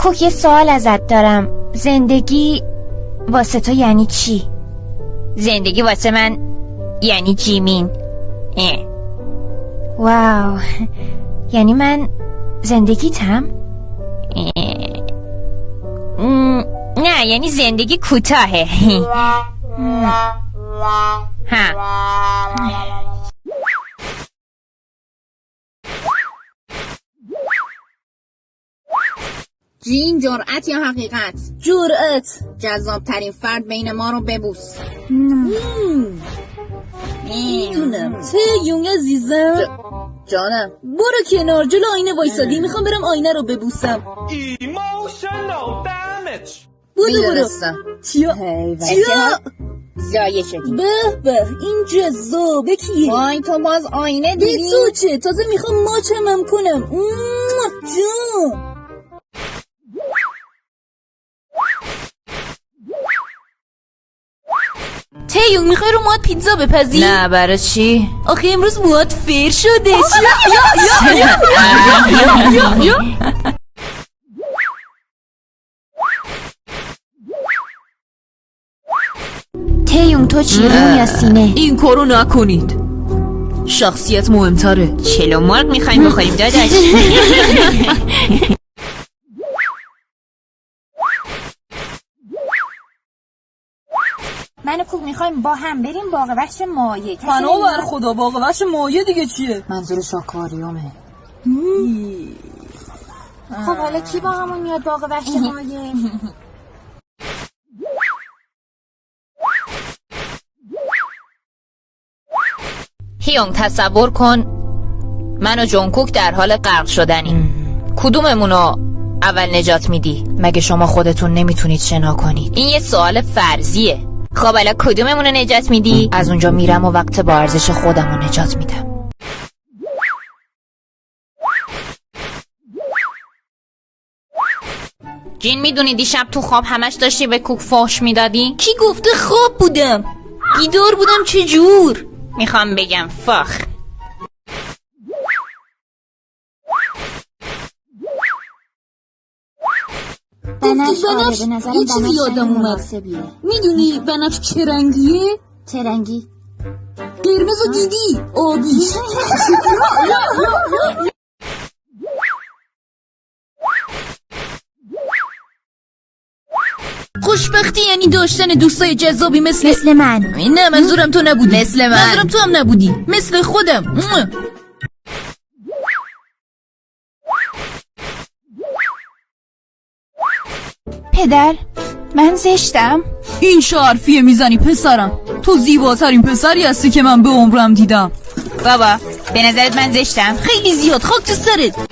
کوک یه سوال ازت دارم. زندگی واسه تو یعنی چی؟ زندگی واسه من یعنی جیمین. واو، یعنی من زندگیتم؟ نه، یعنی زندگی کوتاهه. ها. جین، جرأت یا حقیقت؟ جرأت. جذابترین فرد بین ما رو ببوس. میدونم. تیونگ عزیزم. جانم. برو کنار، جلو آینه وایسادی. میخوام برم آینه رو ببوسم. برو. چیا؟ زایه شدی. به این جذابه کیه؟ وای تو باز آینه به دیدی؟ تو چه؟ تازه میخوام ماچمم کنم. جان تیون، میخوای رو موهات پیتزا بپزی؟ نه، برای چی؟ آخه امروز موهات فیر شده. یا تیون تو چی؟ روم یا سینه؟ این کارو نکنید، شخصیت مهمتره. چلو مرغ میخوایم بخوریم داداش. من و کوک میخوایم با هم بریم باغ وحش مایه. پناه بر خدا، باغ وحش مایه دیگه چیه؟ منظورش آکواریومه. خب حالا کی با همون میاد باغ وحش مایه؟ هیونگ، تصور کن من و جونکوک در حال غرق شدنیم. کدوممونو اول نجات میدی؟ مگه شما خودتون نمیتونید شنا کنید؟ این یه سوال فرضیه. خب حالا کدوممونو نجات میدی؟ از اونجا میرم و وقت با ارزش خودمو نجات میدم. جین، میدونی دیشب تو خواب همش داشتی به کوک فحش میدادی؟ کی گفته خواب بودم؟ بیدار بودم. چجور؟ میخوام بگم فخ. بنفش. یه چیزی یادم اومد. میدونی بنفش چه رنگیه؟ چه رنگی؟ قرمز رو دیدی؟ آبی. خوشبختی یعنی داشتن دوستای جذابی مثل من. نه، منظورم تو نبودی. مثل من. منظورم تو هم نبودی. مثل خودم. پدر، من زشتم؟ این چه حرفیه میزنی پسرم؟ تو زیباترین پسری هستی که من به عمرم دیدم. بابا، به نظرت من زشتم؟ خیلی زیاد. خاک تو سرت.